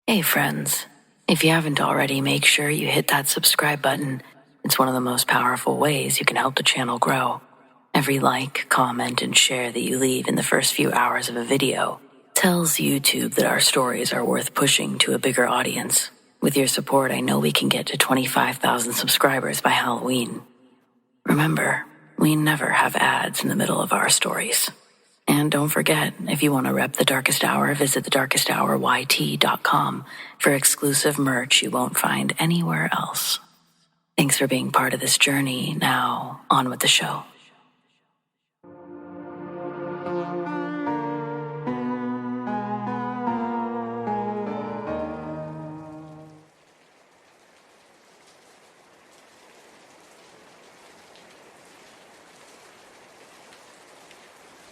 Hey friends, if you haven't already, make sure you hit that subscribe button. It's one of the most powerful ways you can help the channel grow. Every like, comment, and share that you leave in the first few hours of a video tells YouTube that our stories are worth pushing to a bigger audience. With your support, I know we can get to 25,000 subscribers by Halloween. Remember, we never have ads in the middle of our stories. And don't forget, if you want to rep The Darkest Hour, visit thedarkesthourYT.com for exclusive merch you won't find anywhere else. Thanks for being part of this journey. Now, on with the show.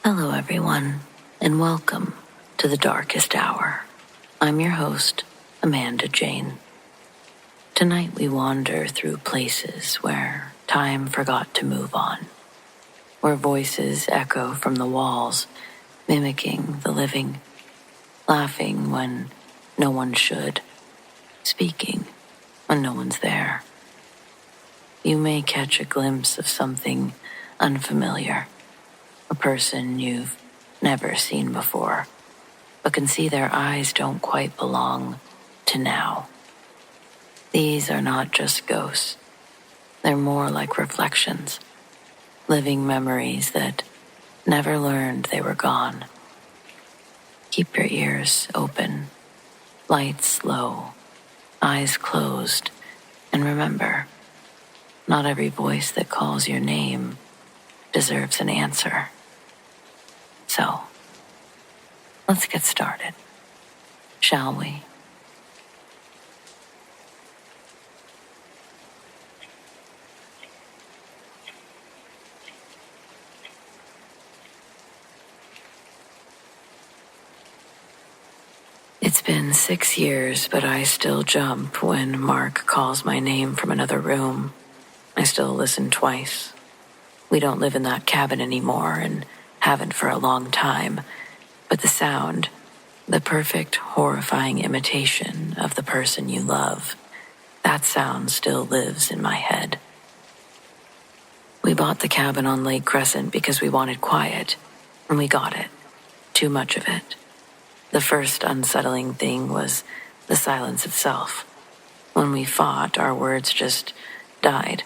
Hello, everyone, and welcome to The Darkest Hour. I'm your host, Amanda Jane. Tonight we wander through places where time forgot to move on, where voices echo from the walls, mimicking the living, laughing when no one should, speaking when no one's there. You may catch a glimpse of something unfamiliar, a person you've never seen before, but can see their eyes don't quite belong to now. These are not just ghosts. They're more like reflections, living memories that never learned they were gone. Keep your ears open, lights low, eyes closed, and remember, not every voice that calls your name deserves an answer. So, let's get started, shall we? It's been 6 years, but I still jump when Mark calls my name from another room. I still listen twice. We don't live in that cabin anymore and haven't for a long time, but the sound, the perfect, horrifying imitation of the person you love, that sound still lives in my head. We bought the cabin on Lake Crescent because we wanted quiet, and we got it. Too much of it. The first unsettling thing was the silence itself. When we fought, our words just died.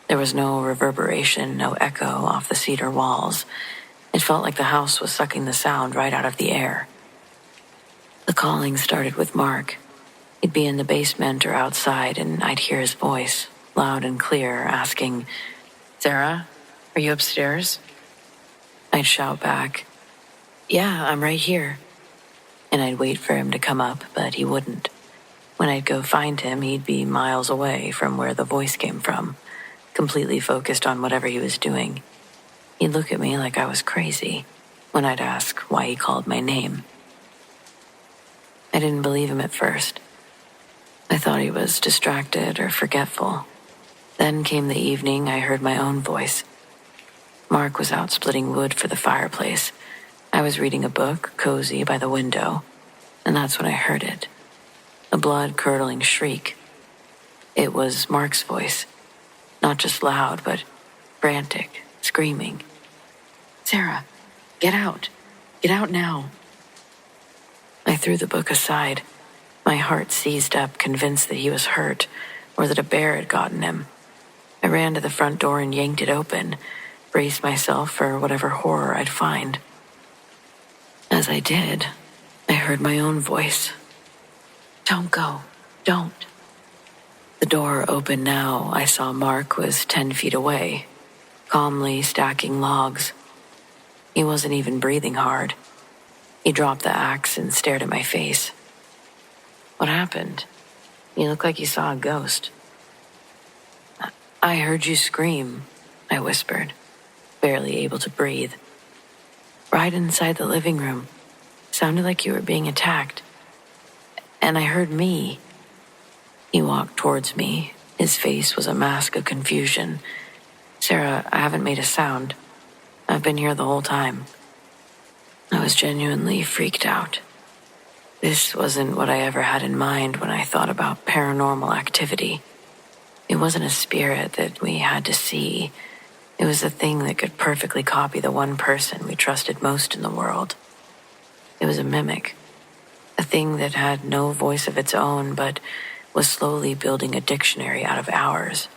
There was no reverberation, no echo off the cedar walls. It felt like the house was sucking the sound right out of the air. The calling started with Mark. He'd be in the basement or outside, and I'd hear his voice, loud and clear, asking, "Sarah, are you upstairs?" I'd shout back, "Yeah, I'm right here." And I'd wait for him to come up, but he wouldn't. When I'd go find him, he'd be miles away from where the voice came from, completely focused on whatever he was doing. He'd look at me like I was crazy when I'd ask why he called my name. I didn't believe him at first. I thought he was distracted or forgetful. Then came the evening I heard my own voice. Mark was out splitting wood for the fireplace. I was reading a book, cozy by the window, and that's when I heard it. A blood-curdling shriek. It was Mark's voice. Not just loud, but frantic, screaming. "Sarah, get out. Get out now." I threw the book aside. My heart seized up, convinced that he was hurt, or that a bear had gotten him. I ran to the front door and yanked it open, braced myself for whatever horror I'd find. As I did, I heard my own voice. "Don't go. Don't." The door opened now. I saw Mark was 10 feet away, calmly stacking logs. He wasn't even breathing hard. He dropped the axe and stared at my face. "What happened? You look like you saw a ghost." "I heard you scream," I whispered, barely able to breathe. "Right inside the living room. Sounded like you were being attacked. And I heard me." He walked towards me. His face was a mask of confusion. "Sarah, I haven't made a sound. I've been here the whole time." I was genuinely freaked out. This wasn't what I ever had in mind when I thought about paranormal activity. It wasn't a spirit that we had to see. It was a thing that could perfectly copy the one person we trusted most in the world. It was a mimic, a thing that had no voice of its own, but was slowly building a dictionary out of ours.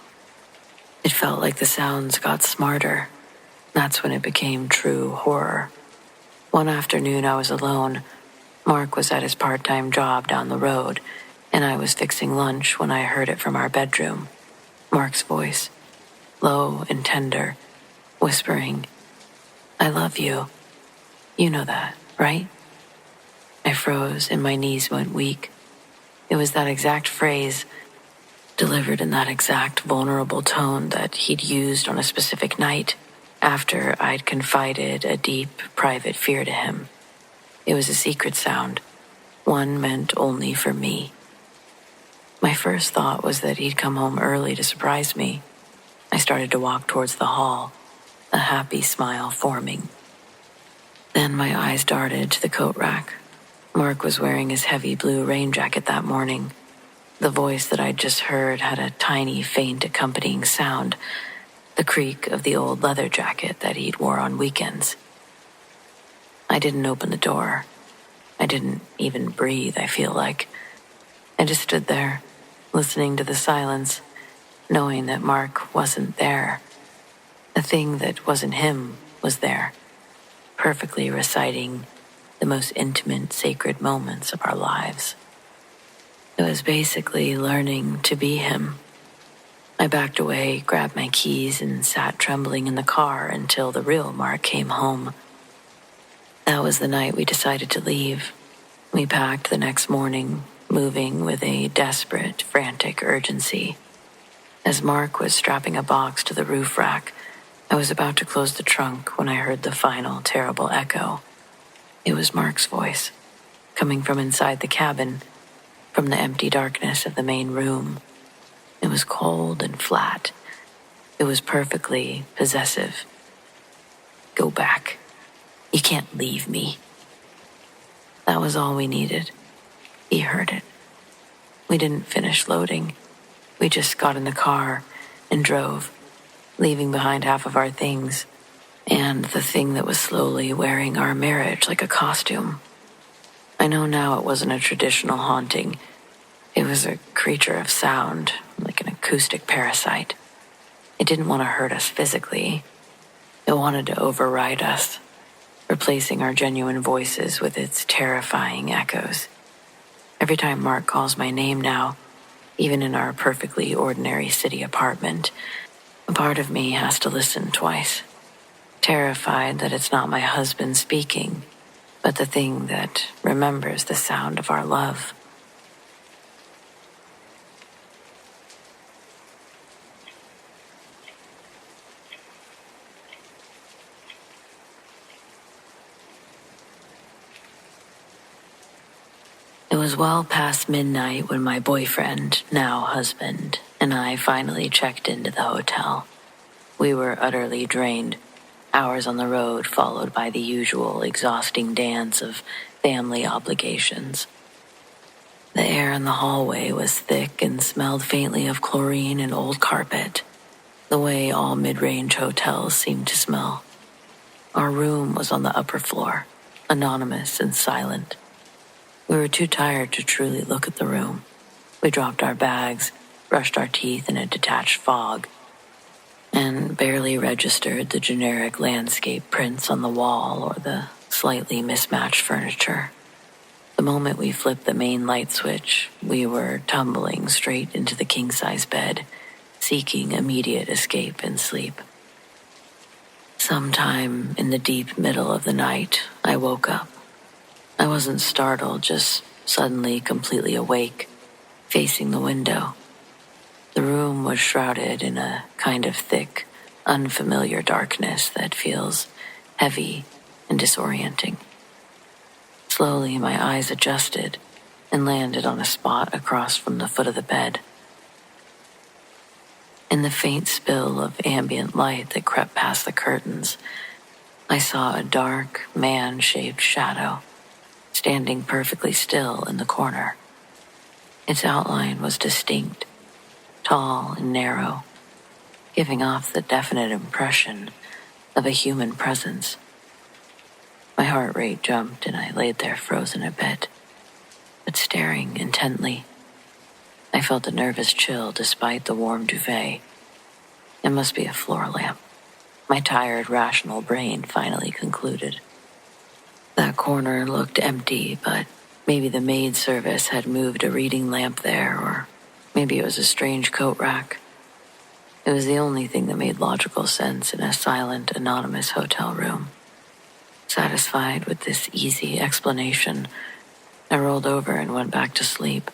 It felt like the sounds got smarter. That's when it became true horror. One afternoon I was alone. Mark was at his part-time job down the road, and I was fixing lunch when I heard it from our bedroom. Mark's voice, low and tender, whispering, "I love you. You know that, right?" I froze and my knees went weak. It was that exact phrase, delivered in that exact vulnerable tone that he'd used on a specific night after I'd confided a deep, private fear to him. It was a secret sound, one meant only for me. My first thought was that he'd come home early to surprise me. I started to walk towards the hall, a happy smile forming. Then my eyes darted to the coat rack. Mark was wearing his heavy blue rain jacket that morning. The voice that I'd just heard had a tiny, faint accompanying sound, the creak of the old leather jacket that he'd wore on weekends. I didn't open the door. I didn't even breathe, I feel like. I just stood there, listening to the silence, knowing that Mark wasn't there. The thing that wasn't him was there, perfectly reciting the most intimate, sacred moments of our lives. It was basically learning to be him. I backed away, grabbed my keys, and sat trembling in the car until the real Mark came home. That was the night we decided to leave. We packed the next morning, moving with a desperate, frantic urgency. As Mark was strapping a box to the roof rack, I was about to close the trunk when I heard the final terrible echo. It was Mark's voice, coming from inside the cabin, from the empty darkness of the main room. It was cold and flat. It was perfectly possessive. "Go back. You can't leave me." That was all we needed. He heard it. We didn't finish loading. We just got in the car and drove, leaving behind half of our things, and the thing that was slowly wearing our marriage like a costume. I know now it wasn't a traditional haunting. It was a creature of sound, like an acoustic parasite. It didn't want to hurt us physically. It wanted to override us, replacing our genuine voices with its terrifying echoes. Every time Mark calls my name now, even in our perfectly ordinary city apartment, a part of me has to listen twice, terrified that it's not my husband speaking, but the thing that remembers the sound of our love. It was well past midnight when my boyfriend, now husband, and I finally checked into the hotel. We were utterly drained, hours on the road followed by the usual exhausting dance of family obligations. The air in the hallway was thick and smelled faintly of chlorine and old carpet, the way all mid-range hotels seemed to smell. Our room was on the upper floor, anonymous and silent. We were too tired to truly look at the room. We dropped our bags, brushed our teeth in a detached fog, and barely registered the generic landscape prints on the wall or the slightly mismatched furniture. The moment we flipped the main light switch, we were tumbling straight into the king-size bed, seeking immediate escape and sleep. Sometime in the deep middle of the night, I woke up. I wasn't startled, just suddenly completely awake, facing the window. The room was shrouded in a kind of thick, unfamiliar darkness that feels heavy and disorienting. Slowly, my eyes adjusted and landed on a spot across from the foot of the bed. In the faint spill of ambient light that crept past the curtains, I saw a dark, man-shaped shadow standing perfectly still in the corner. Its outline was distinct, tall and narrow, giving off the definite impression of a human presence. My heart rate jumped and I laid there frozen a bit, but staring intently. I felt a nervous chill despite the warm duvet. It must be a floor lamp, my tired, rational brain finally concluded. That corner looked empty, but maybe the maid service had moved a reading lamp there, or maybe it was a strange coat rack. It was the only thing that made logical sense in a silent, anonymous hotel room. Satisfied with this easy explanation, I rolled over and went back to sleep.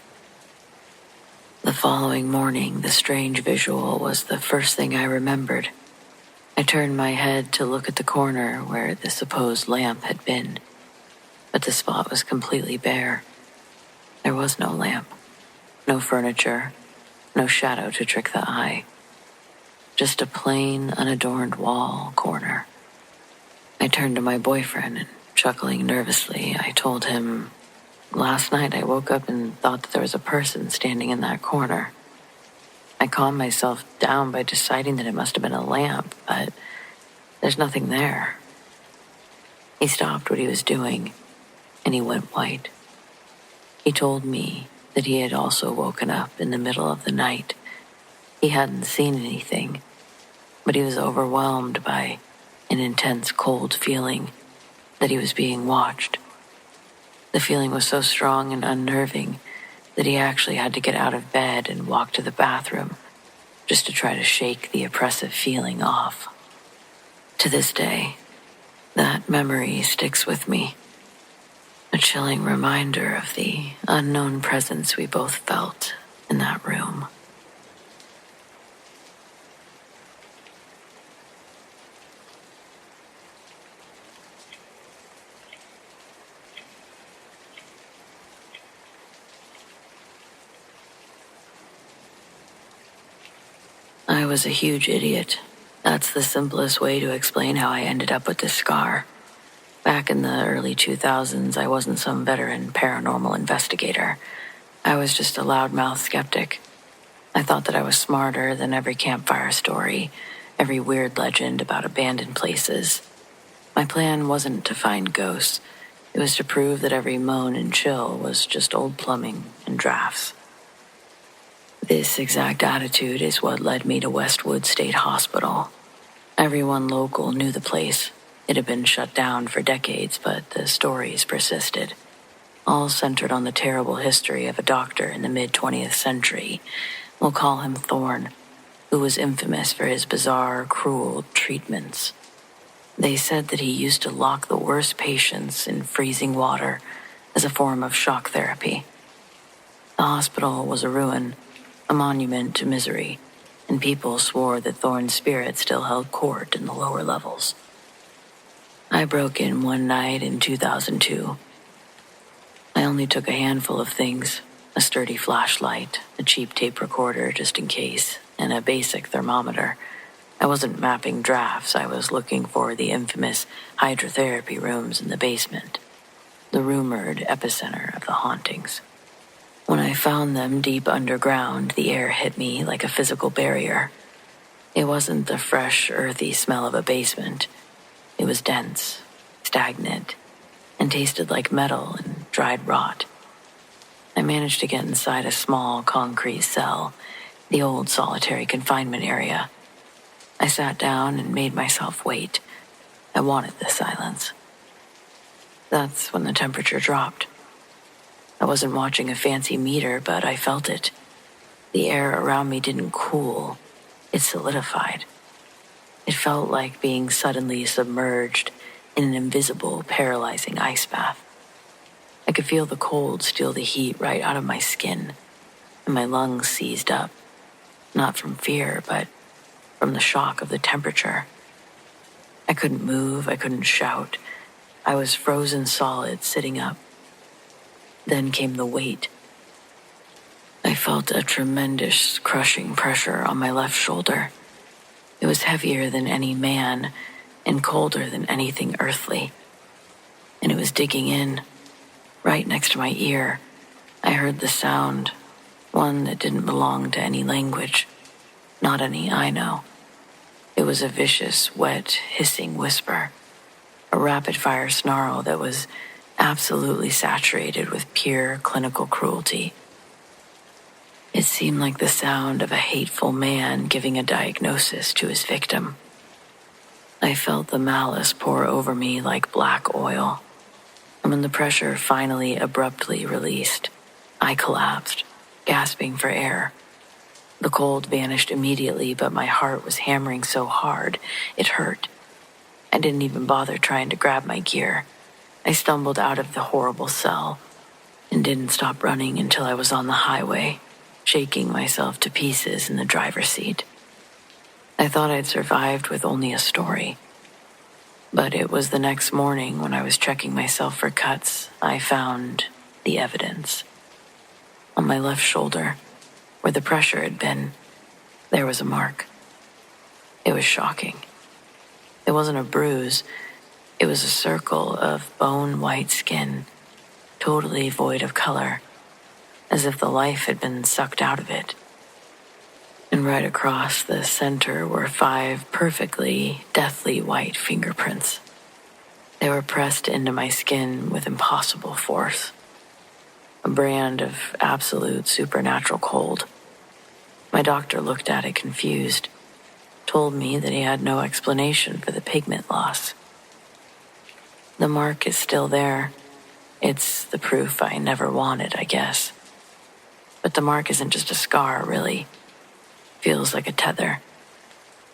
The following morning, the strange visual was the first thing I remembered. I turned my head to look at the corner where the supposed lamp had been, but the spot was completely bare. There was no lamp, no furniture, no shadow to trick the eye. Just a plain, unadorned wall corner. I turned to my boyfriend and, chuckling nervously, I told him, "Last night I woke up and thought that there was a person standing in that corner. I calmed myself down by deciding that it must have been a lamp, but there's nothing there." He stopped what he was doing, and he went white. He told me that he had also woken up in the middle of the night. He hadn't seen anything, but he was overwhelmed by an intense cold feeling that he was being watched. The feeling was so strong and unnerving that he actually had to get out of bed and walk to the bathroom just to try to shake the oppressive feeling off. To this day, that memory sticks with me. A chilling reminder of the unknown presence we both felt in that room. I was a huge idiot. That's the simplest way to explain how I ended up with this scar. Back in the early 2000s, I wasn't some veteran paranormal investigator. I was just a loudmouth skeptic. I thought that I was smarter than every campfire story, every weird legend about abandoned places. My plan wasn't to find ghosts. It was to prove that every moan and chill was just old plumbing and drafts. This exact attitude is what led me to Westwood State Hospital. Everyone local knew the place. It had been shut down for decades, but the stories persisted. All centered on the terrible history of a doctor in the mid-20th century. We'll call him Thorne, who was infamous for his bizarre, cruel treatments. They said that he used to lock the worst patients in freezing water as a form of shock therapy. The hospital was a ruin, a monument to misery, and people swore that Thorne's spirit still held court in the lower levels. I broke in one night in 2002. I only took a handful of things, a sturdy flashlight, a cheap tape recorder just in case, and a basic thermometer. I wasn't mapping drafts, I was looking for the infamous hydrotherapy rooms in the basement, the rumored epicenter of the hauntings. When I found them deep underground, the air hit me like a physical barrier. It wasn't the fresh, earthy smell of a basement. It was dense, stagnant, and tasted like metal and dried rot. I managed to get inside a small concrete cell, the old solitary confinement area. I sat down and made myself wait. I wanted the silence. That's when the temperature dropped. I wasn't watching a fancy meter, but I felt it. The air around me didn't cool. It solidified. It felt like being suddenly submerged in an invisible, paralyzing ice bath. I could feel the cold steal the heat right out of my skin, and my lungs seized up, not from fear, but from the shock of the temperature. I couldn't move, I couldn't shout. I was frozen solid, sitting up. Then came the weight. I felt a tremendous, crushing pressure on my left shoulder. It was heavier than any man and colder than anything earthly. And it was digging in. right next to my ear. I heard the sound, one that didn't belong to any language, not any I know. It was a vicious, wet, hissing whisper, a rapid-fire snarl that was absolutely saturated with pure clinical cruelty. It seemed like the sound of a hateful man giving a diagnosis to his victim. I felt the malice pour over me like black oil. And when the pressure finally abruptly released, I collapsed, gasping for air. The cold vanished immediately, but my heart was hammering so hard, it hurt. I didn't even bother trying to grab my gear. I stumbled out of the horrible cell and didn't stop running until I was on the highway, shaking myself to pieces in the driver's seat. I thought I'd survived with only a story. But it was the next morning when I was checking myself for cuts, I found the evidence. On my left shoulder, where the pressure had been, there was a mark. It was shocking. It wasn't a bruise. It was a circle of bone-white skin, totally void of color, as if the life had been sucked out of it. And right across the center were 5 perfectly, deathly white fingerprints. They were pressed into my skin with impossible force. A brand of absolute supernatural cold. My doctor looked at it confused, told me that he had no explanation for the pigment loss. The mark is still there. It's the proof I never wanted, I guess. But the mark isn't just a scar, really. Feels like a tether.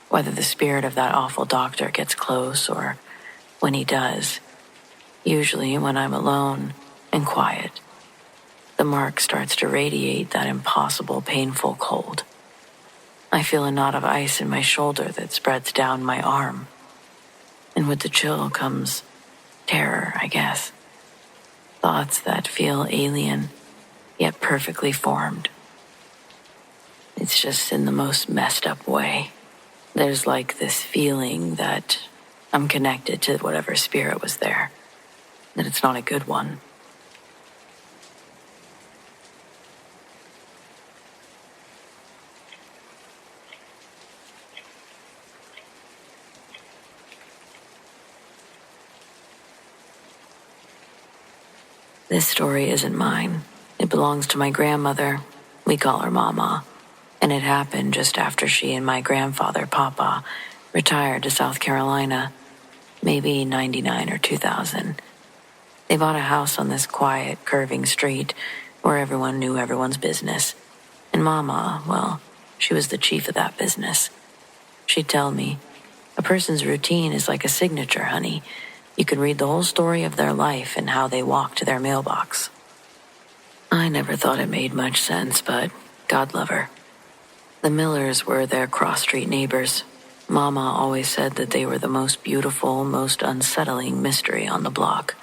Whether the spirit of that awful doctor gets close or when he does, usually when I'm alone and quiet, the mark starts to radiate that impossible, painful cold. I feel a knot of ice in my shoulder that spreads down my arm. And with the chill comes terror, I guess. Thoughts that feel alien, yet perfectly formed. It's just in the most messed up way. There's like this feeling that I'm connected to whatever spirit was there, that it's not a good one. This story isn't mine. It belongs to my grandmother. We call her Mama. And it happened just after she and my grandfather, Papa, retired to South Carolina, maybe 99 or 2000. They bought a house on this quiet, curving street where everyone knew everyone's business. And Mama, well, she was the chief of that business. She'd tell me, a person's routine is like a signature, honey. You can read the whole story of their life and how they walk to their mailbox. I never thought it made much sense, but God love her. The Millers were their cross-street neighbors. Mama always said that they were the most beautiful, most unsettling mystery on the block.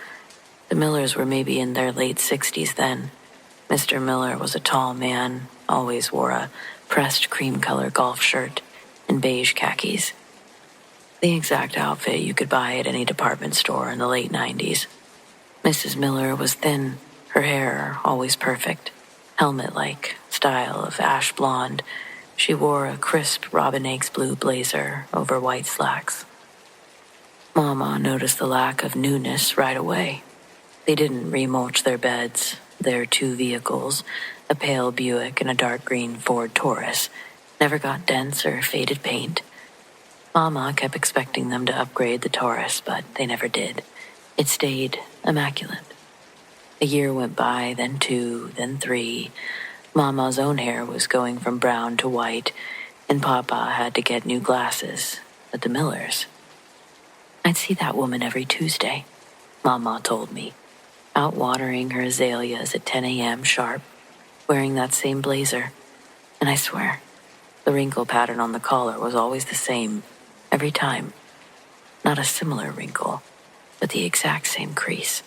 The Millers were maybe in their late 60s then. Mr. Miller was a tall man, always wore a pressed cream-color golf shirt and beige khakis. The exact outfit you could buy at any department store in the late 90s. Mrs. Miller was thin, her hair always perfect, helmet-like style of ash blonde. She wore a crisp robin eggs blue blazer over white slacks. Mama noticed the lack of newness right away. They didn't remulch their beds, their 2 vehicles, a pale Buick and a dark green Ford Taurus, never got dents or faded paint. Mama kept expecting them to upgrade the Taurus, but they never did. It stayed immaculate. A year went by, then 2, then 3. Mama's own hair was going from brown to white, and Papa had to get new glasses at the Millers. I'd see that woman every Tuesday, Mama told me, out watering her azaleas at 10 a.m. sharp, wearing that same blazer. And I swear, the wrinkle pattern on the collar was always the same, every time. Not a similar wrinkle, but the exact same crease,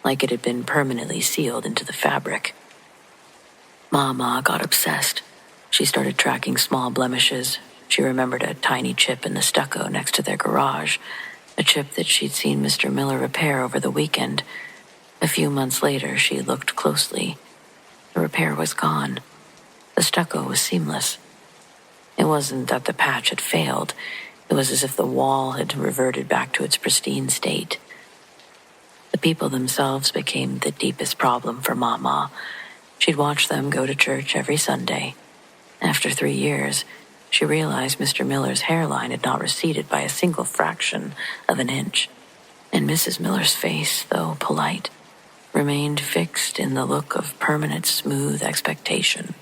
like it had been permanently sealed into the fabric. Mama got obsessed. She started tracking small blemishes. She remembered a tiny chip in the stucco next to their garage, a chip that she'd seen Mr. Miller repair over the weekend. A few months later, she looked closely. The repair was gone. The stucco was seamless. It wasn't that the patch had failed. It was as if the wall had reverted back to its pristine state. The people themselves became the deepest problem for Mama. She'd watch them go to church every Sunday. After 3 years, she realized Mr. Miller's hairline had not receded by a single fraction of an inch, and Mrs. Miller's face, though polite, remained fixed in the look of permanent smooth expectation.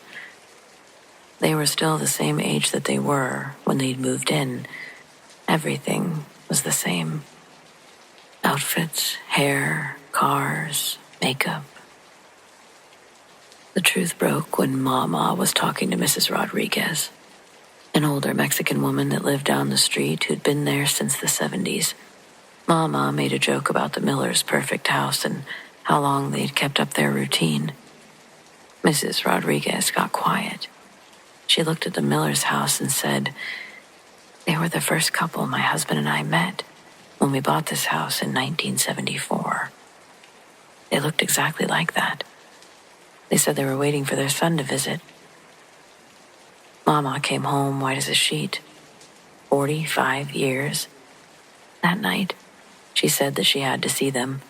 They were still the same age that they were when they'd moved in. Everything was the same. Outfits, hair, cars, makeup. The truth broke when Mama was talking to Mrs. Rodriguez, an older Mexican woman that lived down the street who'd been there since the 70s. Mama made a joke about the Millers' perfect house and how long they'd kept up their routine. Mrs. Rodriguez got quiet. She looked at the Millers' house and said, "They were the first couple my husband and I met when we bought this house in 1974. They looked exactly like that. They said they were waiting for their son to visit." Mama came home white as a sheet. 45 years. That night, she said that she had to see them.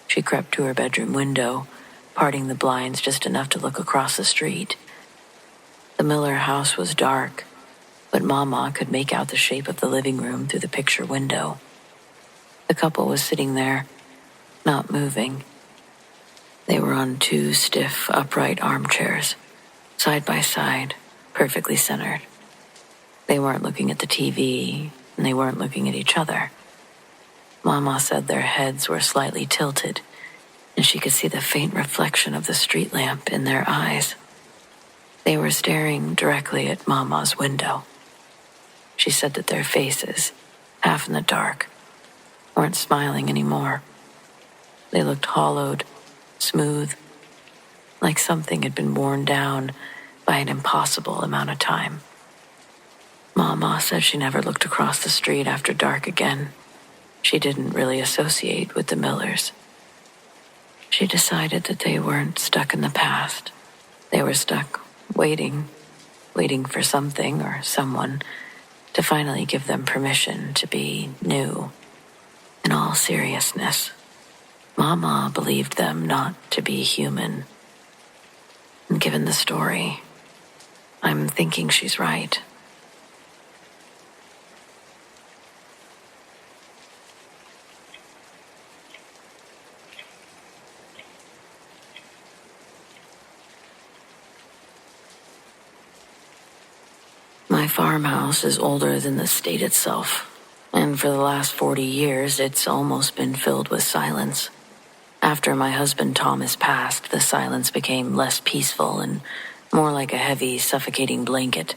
She crept to her bedroom window, parting the blinds just enough to look across the street. The Miller house was dark, but Mama could make out the shape of the living room through the picture window. The couple was sitting there, not moving. They were on 2 stiff, upright armchairs, side by side, perfectly centered. They weren't looking at the TV, and they weren't looking at each other. Mama said their heads were slightly tilted, and she could see the faint reflection of the street lamp in their eyes. They were staring directly at Mama's window. She said that their faces, half in the dark, weren't smiling anymore. They looked hollowed, smooth, like something had been worn down by an impossible amount of time. Mama said she never looked across the street after dark again. She didn't really associate with the Millers. She decided that they weren't stuck in the past. They were stuck waiting for something or someone to finally give them permission to be new. In all seriousness, Mama believed them not to be human. And given the story, I'm thinking she's right. My farmhouse is older than the state itself, and for the last 40 years, it's almost been filled with silence. After my husband Thomas passed, the silence became less peaceful and more like a heavy, suffocating blanket.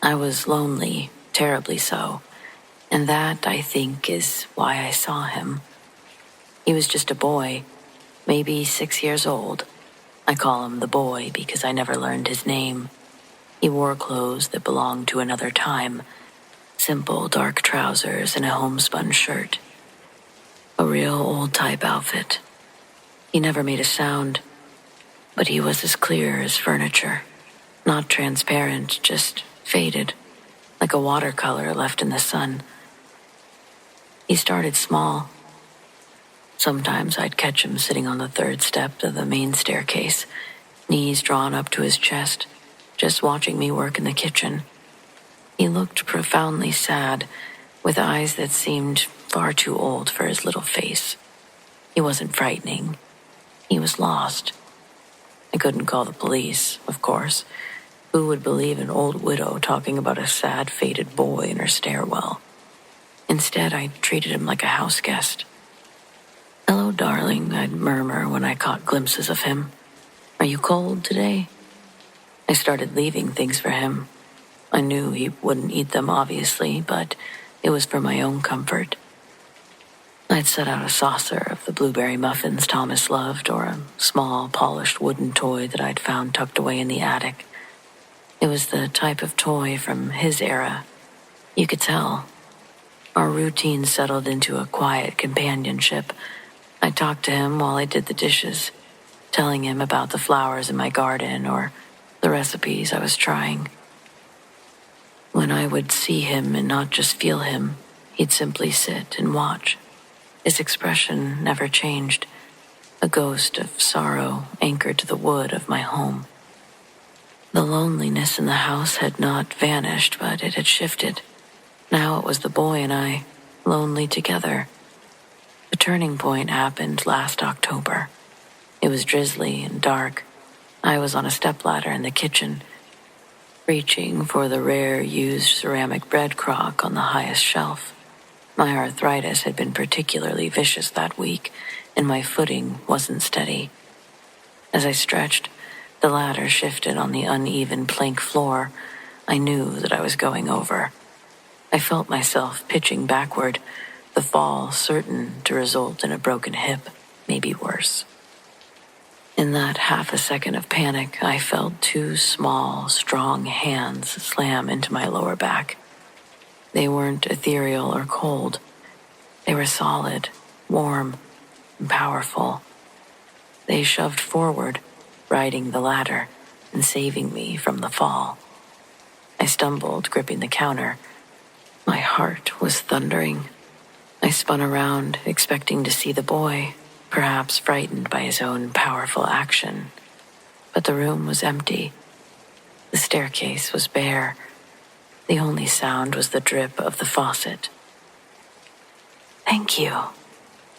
I was lonely, terribly so, and that, I think, is why I saw him. He was just a boy, maybe 6 years old. I call him the boy because I never learned his name. He wore clothes that belonged to another time, simple dark trousers and a homespun shirt. A real old-type outfit. He never made a sound, but he was as clear as furniture. Not transparent, just faded, like a watercolor left in the sun. He started small. Sometimes I'd catch him sitting on the 3rd step of the main staircase, knees drawn up to his chest, just watching me work in the kitchen. He looked profoundly sad, with eyes that seemed far too old for his little face. He wasn't frightening. He was lost. I couldn't call the police, of course. Who would believe an old widow talking about a sad, faded boy in her stairwell? Instead, I treated him like a house guest. "Hello, darling," I'd murmur when I caught glimpses of him. "Are you cold today?" I started leaving things for him. I knew he wouldn't eat them, obviously, but it was for my own comfort. I'd set out a saucer of the blueberry muffins Thomas loved, or a small, polished wooden toy that I'd found tucked away in the attic. It was the type of toy from his era. You could tell. Our routine settled into a quiet companionship. I talked to him while I did the dishes, telling him about the flowers in my garden or the recipes I was trying. When I would see him and not just feel him, he'd simply sit and watch. His expression never changed, a ghost of sorrow anchored to the wood of my home. The loneliness in the house had not vanished, but it had shifted. Now it was the boy and I, lonely together. The turning point happened last October. It was drizzly and dark. I was on a stepladder in the kitchen, reaching for the rare used ceramic bread crock on the highest shelf. My arthritis had been particularly vicious that week, and my footing wasn't steady. As I stretched, the ladder shifted on the uneven plank floor. I knew that I was going over. I felt myself pitching backward, the fall certain to result in a broken hip, maybe worse. In that half a second of panic, I felt two small, strong hands slam into my lower back. They weren't ethereal or cold. They were solid, warm, and powerful. They shoved forward, riding the ladder and saving me from the fall. I stumbled, gripping the counter. My heart was thundering. I spun around, expecting to see the boy, perhaps frightened by his own powerful action. But the room was empty. The staircase was bare. The only sound was the drip of the faucet. "Thank you,"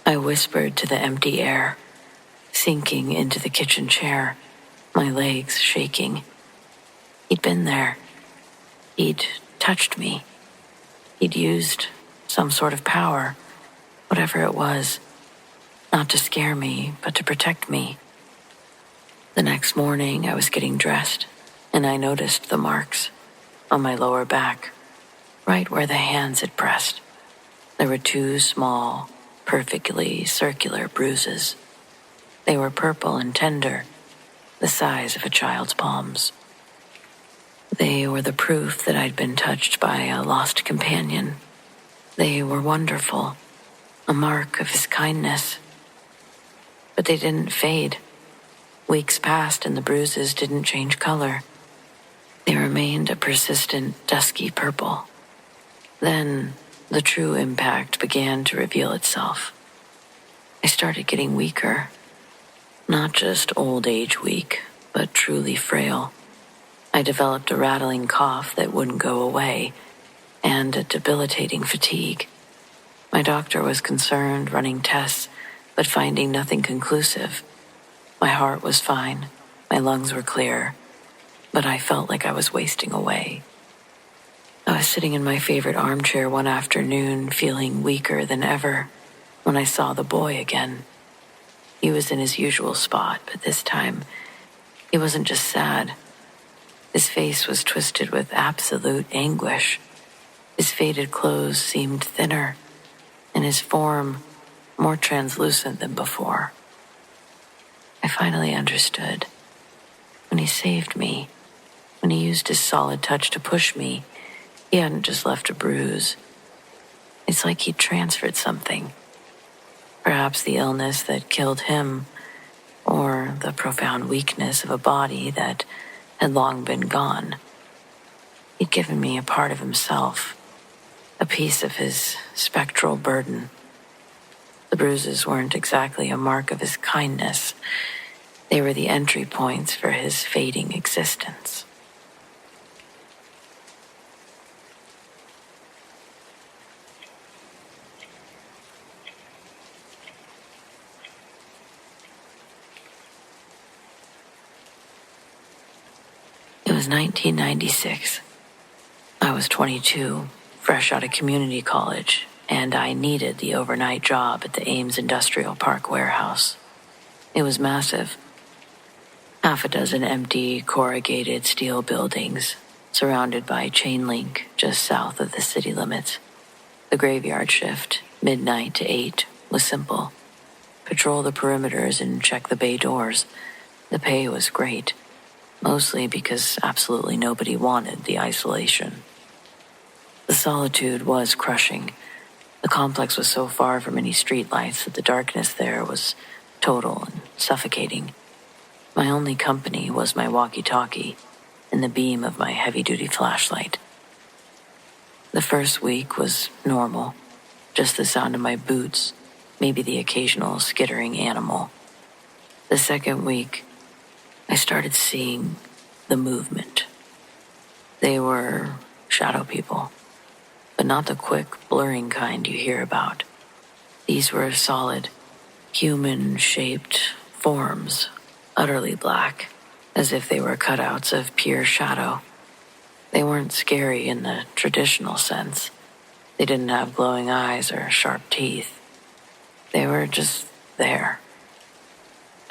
I whispered to the empty air, sinking into the kitchen chair, my legs shaking. He'd been there. He'd touched me. He'd used some sort of power, whatever it was, not to scare me, but to protect me. The next morning, I was getting dressed, and I noticed the marks on my lower back, right where the hands had pressed. There were two small, perfectly circular bruises. They were purple and tender, the size of a child's palms. They were the proof that I'd been touched by a lost companion. They were wonderful, a mark of his kindness. But they didn't fade. Weeks passed and the bruises didn't change color. They remained a persistent, dusky purple. Then the true impact began to reveal itself. I started getting weaker. Not just old age weak, but truly frail. I developed a rattling cough that wouldn't go away, and a debilitating fatigue. My doctor was concerned, running tests, but finding nothing conclusive. My heart was fine, my lungs were clear, but I felt like I was wasting away. I was sitting in my favorite armchair one afternoon, feeling weaker than ever, when I saw the boy again. He was in his usual spot, but this time, he wasn't just sad. His face was twisted with absolute anguish. His faded clothes seemed thinner, and his form more translucent than before. I finally understood. When he saved me, when he used his solid touch to push me, he hadn't just left a bruise. It's like he'd transferred something. Perhaps the illness that killed him, or the profound weakness of a body that had long been gone. He'd given me a part of himself, a piece of his spectral burden. The bruises weren't exactly a mark of his kindness. They were the entry points for his fading existence. It was 1996. I was 22, fresh out of community college, and I needed the overnight job at the Ames Industrial Park warehouse. It was massive. Half a dozen empty, corrugated steel buildings, surrounded by chain link just south of the city limits. The graveyard shift, midnight to 8, was simple. Patrol the perimeters and check the bay doors. The pay was great, mostly because absolutely nobody wanted the isolation. The solitude was crushing. The complex was so far from any streetlights that the darkness there was total and suffocating. My only company was my walkie-talkie and the beam of my heavy-duty flashlight. The first week was normal, just the sound of my boots, maybe the occasional skittering animal. The second week, I started seeing the movement. They were shadow people, but not the quick, blurring kind you hear about. These were solid, human-shaped forms, utterly black, as if they were cutouts of pure shadow. They weren't scary in the traditional sense. They didn't have glowing eyes or sharp teeth. They were just there.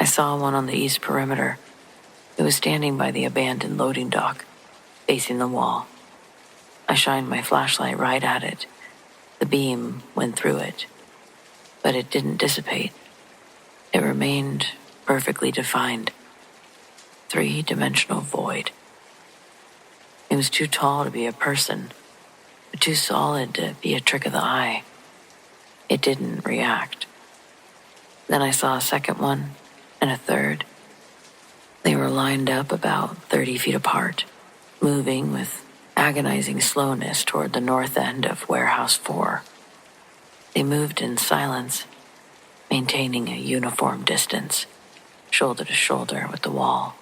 I saw one on the east perimeter. It was standing by the abandoned loading dock, facing the wall. I shined my flashlight right at it. The beam went through it, but it didn't dissipate. It remained perfectly defined. Three-dimensional void. It was too tall to be a person, but too solid to be a trick of the eye. It didn't react. Then I saw a second one, and a third. They were lined up about 30 feet apart, moving with agonizing slowness toward the north end of Warehouse 4. They moved in silence, maintaining a uniform distance, shoulder to shoulder with the wall.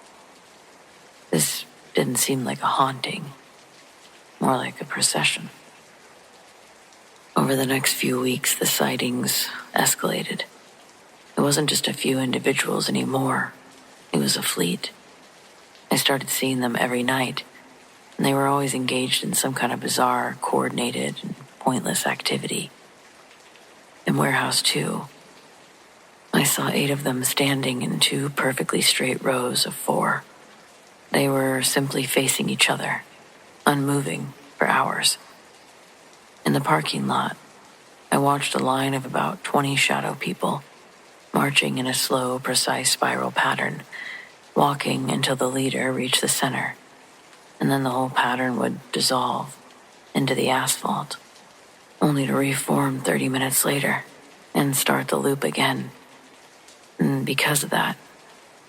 This didn't seem like a haunting, more like a procession. Over the next few weeks, the sightings escalated. It wasn't just a few individuals anymore. It was a fleet. I started seeing them every night, and they were always engaged in some kind of bizarre, coordinated, and pointless activity. In Warehouse 2, I saw 8 of them standing in 2 perfectly straight rows of 4. They were simply facing each other, unmoving for hours. In the parking lot, I watched a line of about 20 shadow people, marching in a slow, precise spiral pattern, walking until the leader reached the center, and then the whole pattern would dissolve into the asphalt, only to reform 30 minutes later and start the loop again. And because of that,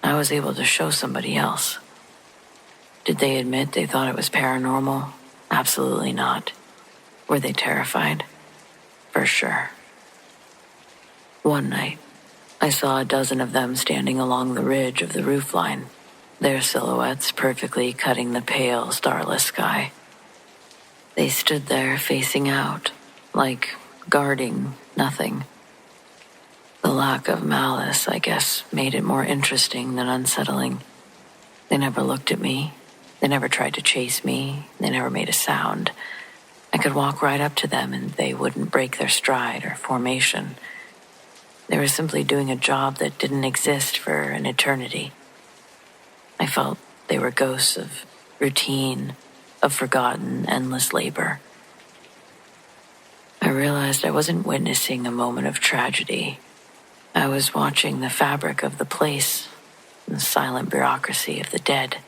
I was able to show somebody else. Did they admit they thought it was paranormal? Absolutely not. Were they terrified? For sure. One night, I saw a dozen of them standing along the ridge of the roofline, their silhouettes perfectly cutting the pale, starless sky. They stood there facing out, like guarding nothing. The lack of malice, I guess, made it more interesting than unsettling. They never looked at me. They never tried to chase me. They never made a sound. I could walk right up to them and they wouldn't break their stride or formation. They were simply doing a job that didn't exist for an eternity. I felt they were ghosts of routine, of forgotten, endless labor. I realized I wasn't witnessing a moment of tragedy. I was watching the fabric of the place, the silent bureaucracy of the dead.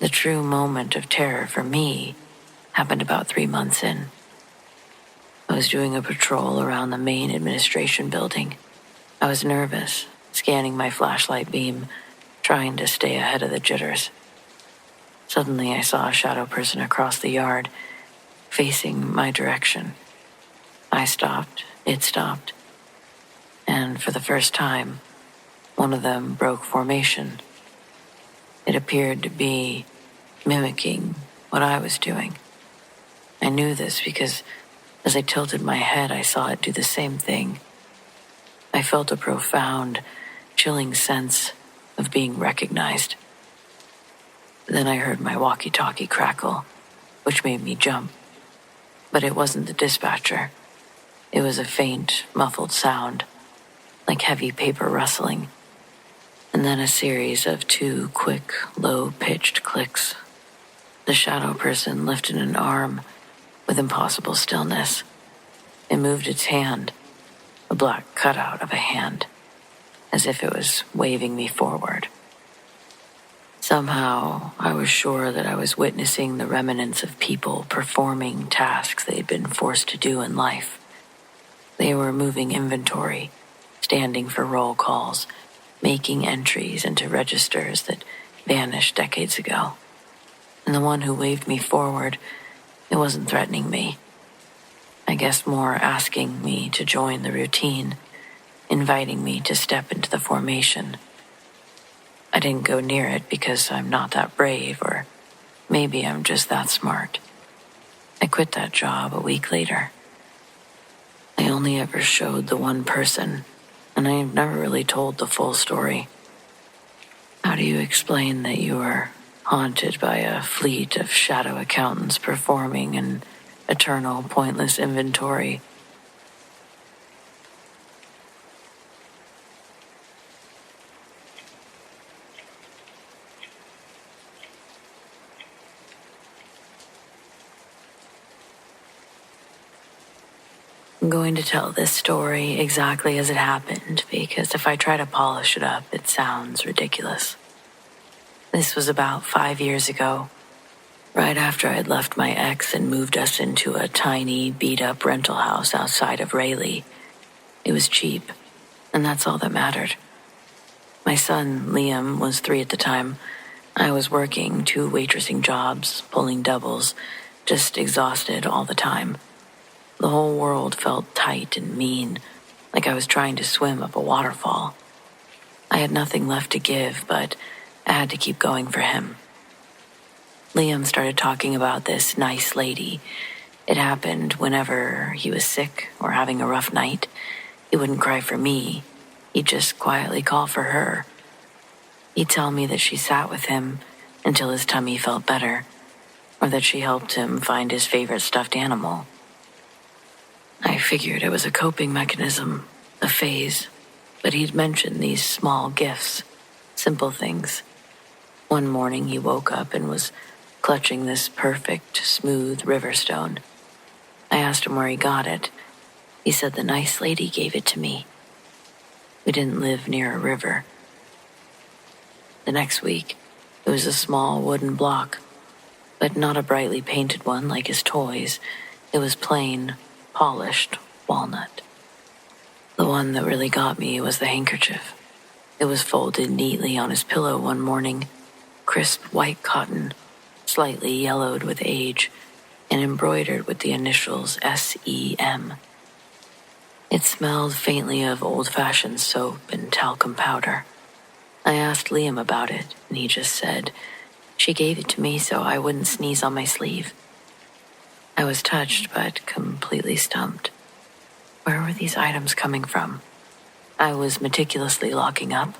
The true moment of terror for me happened about 3 months in. I was doing a patrol around the main administration building. I was nervous, scanning my flashlight beam, trying to stay ahead of the jitters. Suddenly I saw a shadow person across the yard, facing my direction. I stopped, it stopped, and for the first time, one of them broke formation. It appeared to be mimicking what I was doing. I knew this because as I tilted my head, I saw it do the same thing. I felt a profound, chilling sense of being recognized. Then I heard my walkie-talkie crackle, which made me jump. But it wasn't the dispatcher. It was a faint, muffled sound, like heavy paper rustling, and then a series of 2 quick, low-pitched clicks. The shadow person lifted an arm with impossible stillness. It moved its hand, a black cutout of a hand, as if it was waving me forward. Somehow, I was sure that I was witnessing the remnants of people performing tasks they'd been forced to do in life. They were moving inventory, standing for roll calls, making entries into registers that vanished decades ago. And the one who waved me forward, it wasn't threatening me. I guess more asking me to join the routine, inviting me to step into the formation. I didn't go near it because I'm not that brave, or maybe I'm just that smart. I quit that job a week later. I only ever showed the one person, and I've never really told the full story. How do you explain that you are haunted by a fleet of shadow accountants performing an eternal, pointless inventory? I'm going to tell this story exactly as it happened, because if I try to polish it up, it sounds ridiculous. This was about 5 years ago, right after I'd left my ex and moved us into a tiny, beat-up rental house outside of Raleigh. It was cheap, and that's all that mattered. My son, Liam, was 3 at the time. I was working 2 waitressing jobs, pulling doubles, just exhausted all the time. The whole world felt tight and mean, like I was trying to swim up a waterfall. I had nothing left to give, but I had to keep going for him. Liam started talking about this nice lady. It happened whenever he was sick or having a rough night. He wouldn't cry for me. He'd just quietly call for her. He'd tell me that she sat with him until his tummy felt better, or that she helped him find his favorite stuffed animal. I figured it was a coping mechanism, a phase, but he'd mentioned these small gifts, simple things. One morning he woke up and was clutching this perfect, smooth river stone. I asked him where he got it. He said the nice lady gave it to me. We didn't live near a river. The next week, it was a small wooden block, but not a brightly painted one like his toys. It was plain, polished walnut. The one that really got me was the handkerchief. It was folded neatly on his pillow one morning, crisp white cotton, slightly yellowed with age, and embroidered with the initials S.E.M. It smelled faintly of old-fashioned soap and talcum powder. I asked Liam about it, and he just said, "She gave it to me so I wouldn't sneeze on my sleeve." I was touched, but completely stumped. Where were these items coming from? I was meticulously locking up.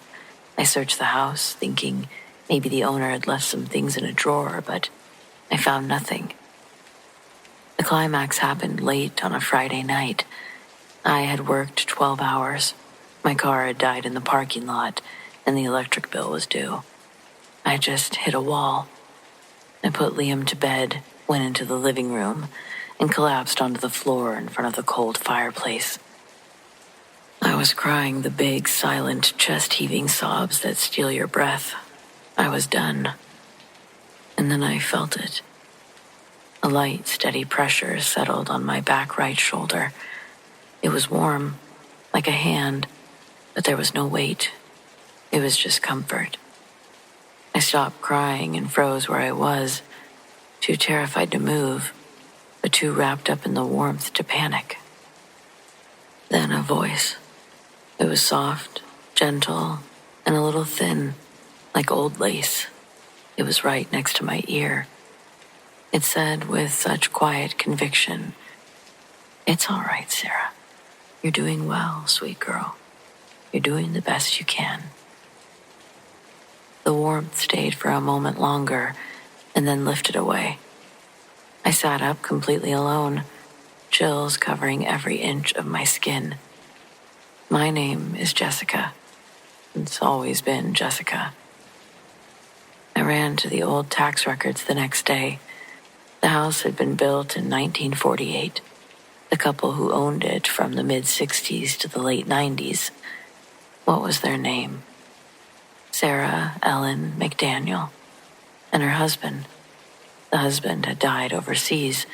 I searched the house, thinking maybe the owner had left some things in a drawer, but I found nothing. The climax happened late on a Friday night. I had worked 12 hours. My car had died in the parking lot, and the electric bill was due. I just hit a wall. I put Liam to bed, went into the living room, and collapsed onto the floor in front of the cold fireplace. I was crying the big, silent, chest-heaving sobs that steal your breath. I was done. And then I felt it. A light, steady pressure settled on my back right shoulder. It was warm, like a hand, but there was no weight. It was just comfort. I stopped crying and froze where I was, too terrified to move, but too wrapped up in the warmth to panic. Then a voice. It was soft, gentle, and a little thin, like old lace. It was right next to my ear. It said with such quiet conviction, "It's all right, Sarah. You're doing well, sweet girl. You're doing the best you can." The warmth stayed for a moment longer and then lifted away. I sat up completely alone, chills covering every inch of my skin. My name is Jessica. It's always been Jessica. I ran to the old tax records the next day. The house had been built in 1948. The couple who owned it from the mid-60s to the late 90s. What was their name? Sarah Ellen McDaniel. and her husband. The husband had died overseas,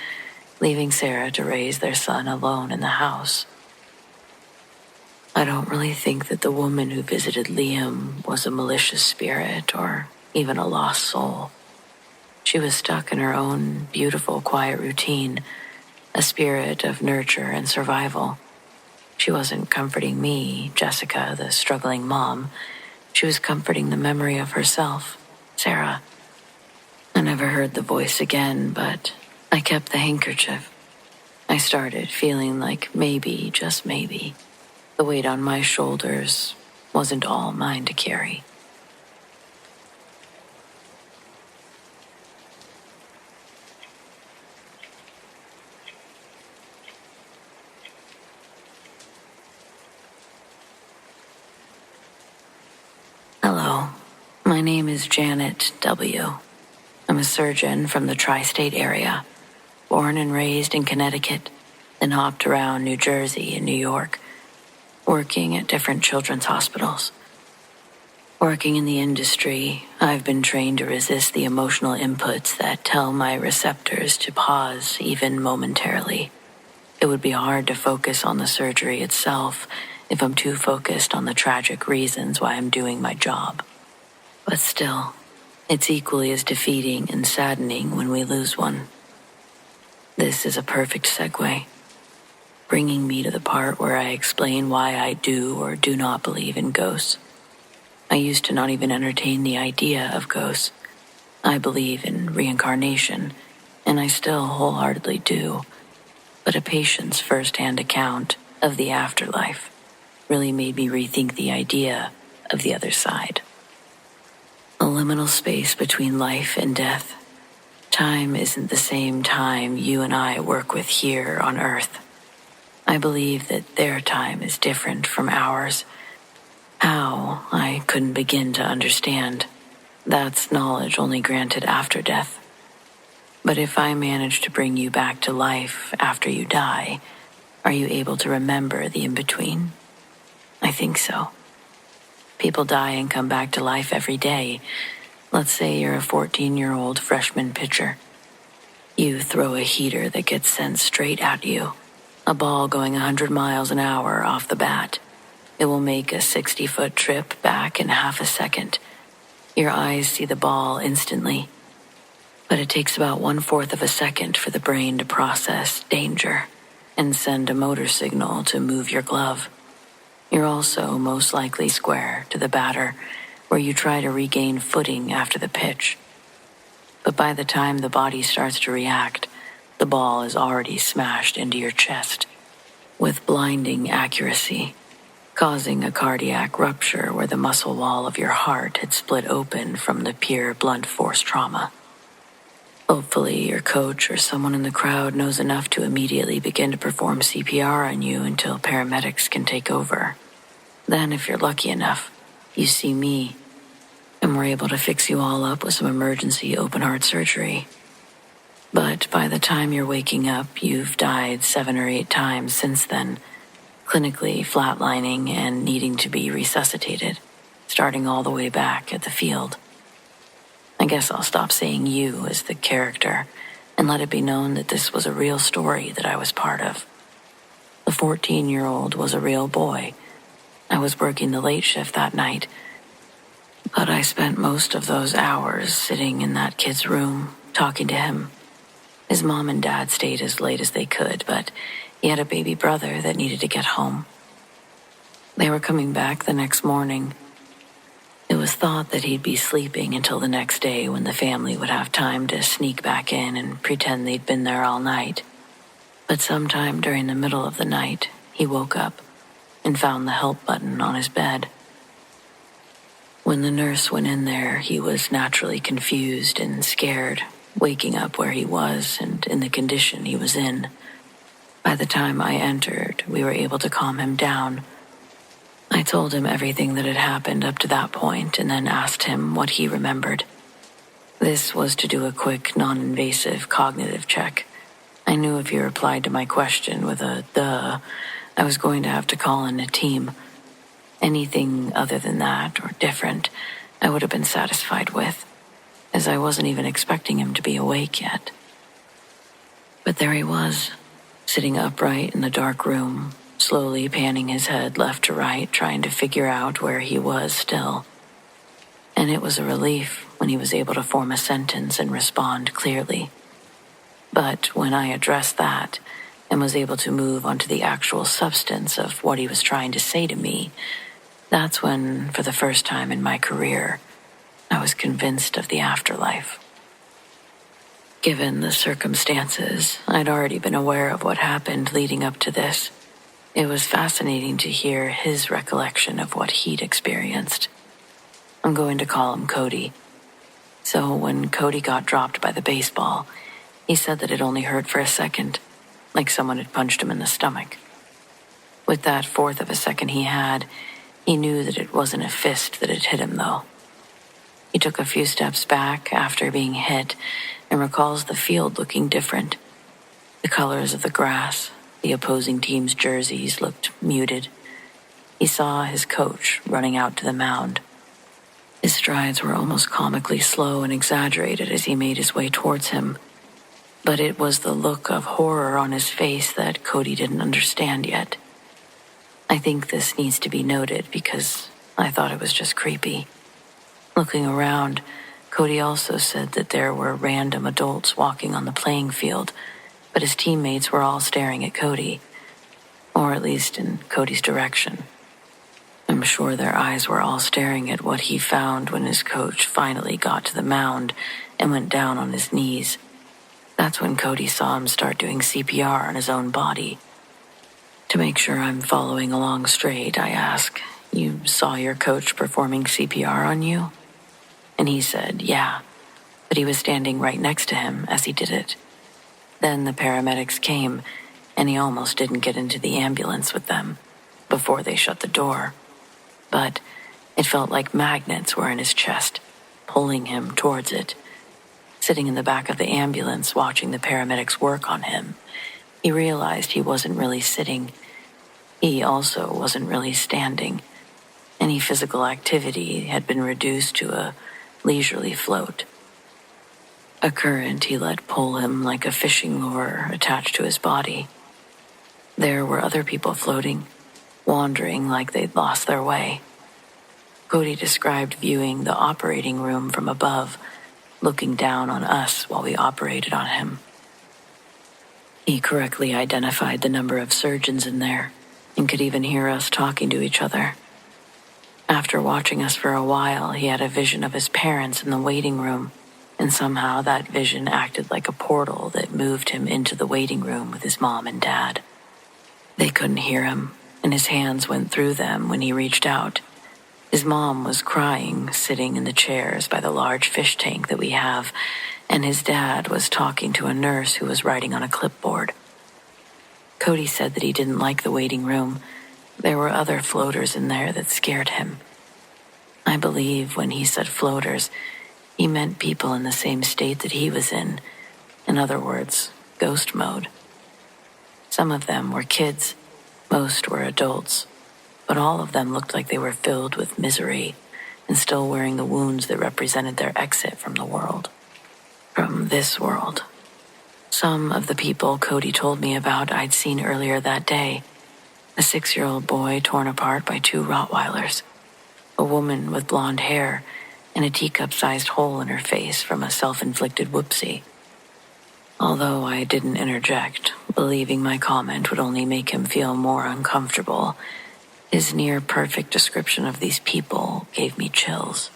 leaving Sarah to raise their son alone in the house. I don't really think that the woman who visited Liam was a malicious spirit or even a lost soul. She was stuck in her own beautiful, quiet routine, a spirit of nurture and survival. She wasn't comforting me, Jessica, the struggling mom. She was comforting the memory of herself, Sarah. I never heard the voice again, but I kept the handkerchief. I started feeling like maybe, just maybe, the weight on my shoulders wasn't all mine to carry. Hello, my name is Janet W. I'm a surgeon from the tri-state area, born and raised in Connecticut, then hopped around New Jersey and New York, working at different children's hospitals. Working in the industry, I've been trained to resist the emotional inputs that tell my receptors to pause even momentarily. It would be hard to focus on the surgery itself if I'm too focused on the tragic reasons why I'm doing my job. But still, it's equally as defeating and saddening when we lose one. This is a perfect segue, bringing me to the part where I explain why I do or do not believe in ghosts. I used to not even entertain the idea of ghosts. I believe in reincarnation, and I still wholeheartedly do. But a patient's first-hand account of the afterlife really made me rethink the idea of the other side. A liminal space between life and death. Time isn't the same time you and I work with here on Earth. I believe that their time is different from ours. How, I couldn't begin to understand. That's knowledge only granted after death. But if I manage to bring you back to life after you die, are you able to remember the in-between? I think so. People die and come back to life every day. Let's say you're a 14-year-old freshman pitcher. You throw a heater that gets sent straight at you. A ball going 100 miles an hour off the bat. It will make a 60-foot trip back in half a second. Your eyes see the ball instantly. But it takes about 1/4 of a second for the brain to process danger and send a motor signal to move your glove. You're also most likely square to the batter, where you try to regain footing after the pitch. But by the time the body starts to react, the ball is already smashed into your chest with blinding accuracy, causing a cardiac rupture where the muscle wall of your heart had split open from the pure blunt force trauma. Hopefully, your coach or someone in the crowd knows enough to immediately begin to perform CPR on you until paramedics can take over. Then, if you're lucky enough, you see me, and we're able to fix you all up with some emergency open-heart surgery. But by the time you're waking up, you've died 7 or 8 times since then, clinically flatlining and needing to be resuscitated, starting all the way back at the field. I guess I'll stop saying you as the character and let it be known that this was a real story that I was part of. The 14-year-old was a real boy. I was working the late shift that night, but I spent most of those hours sitting in that kid's room, talking to him. His mom and dad stayed as late as they could, but he had a baby brother that needed to get home. They were coming back the next morning. It was thought that he'd be sleeping until the next day when the family would have time to sneak back in and pretend they'd been there all night. But sometime during the middle of the night, he woke up and found the help button on his bed. When the nurse went in there, he was naturally confused and scared, waking up where he was and in the condition he was in. By the time I entered, we were able to calm him down. I told him everything that had happened up to that point and then asked him what he remembered. This was to do a quick, non-invasive cognitive check. I knew if he replied to my question with a duh, I was going to have to call in a team. Anything other than that or different, I would have been satisfied with. as I wasn't even expecting him to be awake yet. But there he was, sitting upright in the dark room, slowly panning his head left to right, trying to figure out where he was still. And it was a relief when he was able to form a sentence and respond clearly. But when I addressed that and was able to move onto the actual substance of what he was trying to say to me, that's when, for the first time in my career, I was convinced of the afterlife. Given the circumstances, I'd already been aware of what happened leading up to this. It was fascinating to hear his recollection of what he'd experienced. I'm going to call him Cody. So when Cody got dropped by the baseball, he said that it only hurt for a second, like someone had punched him in the stomach. With that fourth of a second he had, he knew that it wasn't a fist that had hit him, though. He took a few steps back after being hit and recalls the field looking different. The colors of the grass, the opposing team's jerseys looked muted. He saw his coach running out to the mound. His strides were almost comically slow and exaggerated as he made his way towards him. But it was the look of horror on his face that Cody didn't understand yet. I think this needs to be noted because I thought it was just creepy. Looking around, Cody also said that there were random adults walking on the playing field, but his teammates were all staring at Cody, or at least in Cody's direction. I'm sure their eyes were all staring at what he found when his coach finally got to the mound and went down on his knees. That's when Cody saw him start doing CPR on his own body. To make sure I'm following along straight, I ask, "You saw your coach performing CPR on you?" And he said, "Yeah, but he was standing right next to him as he did it." Then the paramedics came, and he almost didn't get into the ambulance with them before they shut the door. But it felt like magnets were in his chest, pulling him towards it. Sitting in the back of the ambulance watching the paramedics work on him, he realized he wasn't really sitting. He also wasn't really standing. Any physical activity had been reduced to a leisurely float. A current he let pull him like a fishing lure attached to his body. There were other people floating, wandering like they'd lost their way. Cody described viewing the operating room from above, looking down on us while we operated on him. He correctly identified the number of surgeons in there and could even hear us talking to each other. After watching us for a while, he had a vision of his parents in the waiting room, and somehow that vision acted like a portal that moved him into the waiting room with his mom and dad. They couldn't hear him, and his hands went through them when he reached out. His mom was crying, sitting in the chairs by the large fish tank that we have, and his dad was talking to a nurse who was writing on a clipboard. Cody said that he didn't like the waiting room. There were other floaters in there that scared him. I believe when he said floaters, he meant people in the same state that he was in. In other words, ghost mode. Some of them were kids, most were adults, but all of them looked like they were filled with misery and still wearing the wounds that represented their exit from the world. From this world. Some of the people Cody told me about I'd seen earlier that day. A 6-year-old boy torn apart by 2 Rottweilers. A woman with blonde hair and a teacup-sized hole in her face from a self-inflicted whoopsie. Although I didn't interject, believing my comment would only make him feel more uncomfortable, his near-perfect description of these people gave me chills.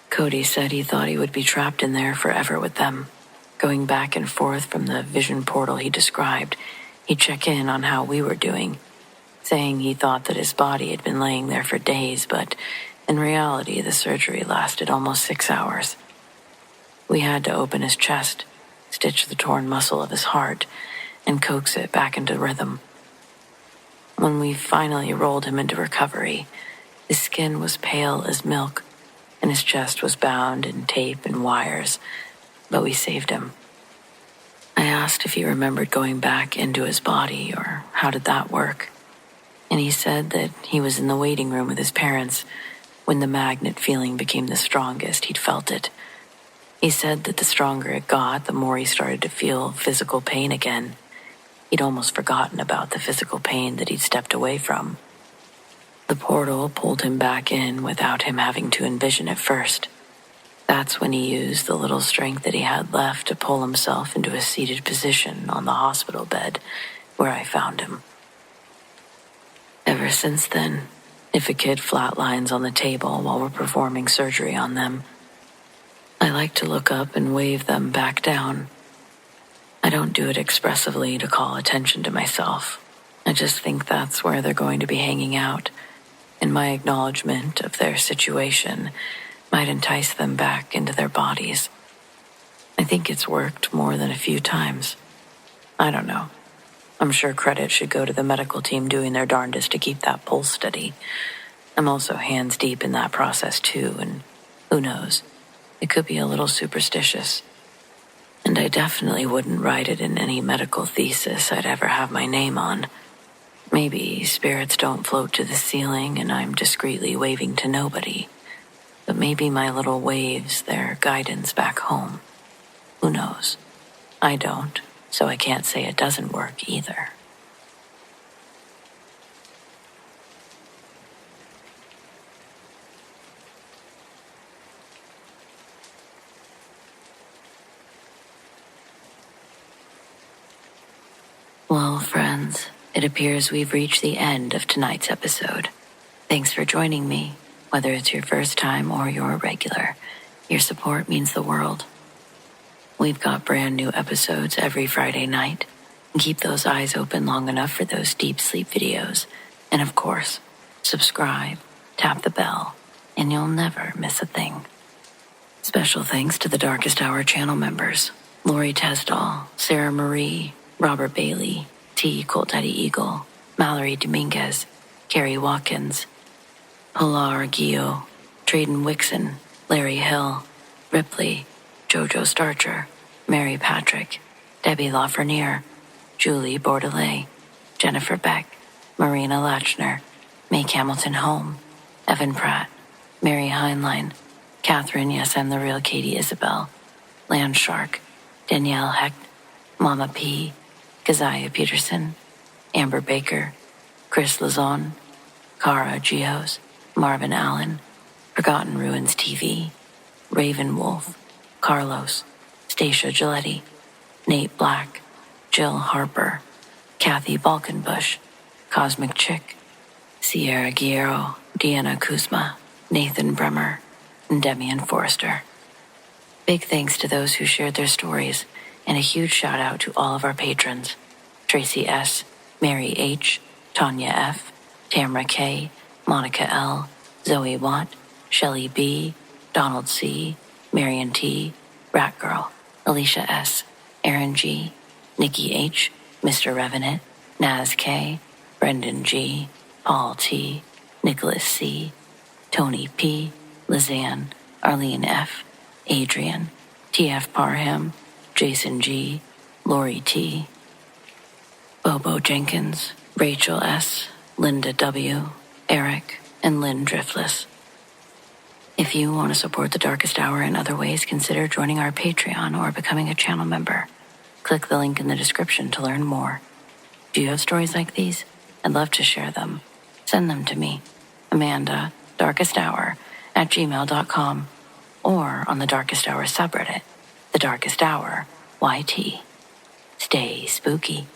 Cody said he thought he would be trapped in there forever with them. Going back and forth from the vision portal he described, he'd check in on how we were doing, saying he thought that his body had been laying there for days, but in reality the surgery lasted almost 6 hours. We had to open his chest, stitch the torn muscle of his heart, and coax it back into rhythm. When we finally rolled him into recovery, his skin was pale as milk, and his chest was bound in tape and wires, but we saved him. I asked if he remembered going back into his body, or how did that work? And he said that he was in the waiting room with his parents when the magnet feeling became the strongest he'd felt it, He said that the stronger it got, the more he started to feel physical pain again. He'd almost forgotten about the physical pain that he'd stepped away from. The portal pulled him back in without him having to envision it first. That's when he used the little strength that he had left to pull himself into a seated position on the hospital bed where I found him. Ever since then, if a kid flatlines on the table while we're performing surgery on them, I like to look up and wave them back down. I don't do it expressively to call attention to myself. I just think that's where they're going to be hanging out, and my acknowledgement of their situation might entice them back into their bodies. I think it's worked more than a few times. I don't know. I'm sure credit should go to the medical team doing their darndest to keep that pulse steady. I'm also hands deep in that process too, and who knows? It could be a little superstitious. And I definitely wouldn't write it in any medical thesis I'd ever have my name on. Maybe spirits don't float to the ceiling and I'm discreetly waving to nobody. But maybe my little waves, their guidance back home. Who knows? I don't, so I can't say it doesn't work either. Well, friends, it appears we've reached the end of tonight's episode. Thanks for joining me, whether it's your first time or you're a regular. Your support means the world. We've got brand new episodes every Friday night, and keep those eyes open long enough for those deep sleep videos. And of course, subscribe, tap the bell, and you'll never miss a thing. Special thanks to the Darkest Hour channel members, Lori TESDAHL, Sarah Marie, Robert Bailey, T. COLTDADDY Eagle, Mallory Dominguez, KARI Watkins, PILAR Guillo, TREDEN WIXSON, Larry Hill, RIPLEY, JOJO STARCHER, Mary Patrick, Debbie LAFRENIERE, Julie Bourdelais, Jennifer BECK, MARINA LACHNER, Make Hamilton Home, Evan Pratt, Mary Hineline, Katharine Yes.ImtherealKatie Isabelle, Landshark, Danielle Hecht, Mama P, Keziah Pietersen, Amber Baker, Khris Lauzon, Kara Geos, Marvin Allen, ForgottenruinsTV, Raven Wolf, Carlos, Stacia Giletti, Nate Black, Jill Harper, Kathy Balkenbush, Cosmic Chick, Sierra Guerrero, Deanna Kuzma, Nathan Bremer, and Demian Forrester. Big thanks to those who shared their stories, and a huge shout out to all of our patrons: Tracy S., Mary H., Tanya F., Tamra K., Monica L., Zoe Watt, Shelley B., Donald C., Marion T., Rat Girl, Alicia S., Aaron G., Nikki H., Mr. Revenant, Naz K., Brendan G., Paul T., Nicholas C., Tony P., Lizanne, Arlene F., Adrian, T.F. Parham, Jason G., Lori T., Bobo Jenkins, Rachel S., Linda W., Eric, and Lynn Driftless. If you want to support The Darkest Hour in other ways, consider joining our Patreon or becoming a channel member. Click the link in the description to learn more. Do you have stories like these? I'd love to share them. Send them to me, Amanda, darkesthour@gmail.com, or on the Darkest Hour subreddit, The Darkest Hour YT. Stay spooky.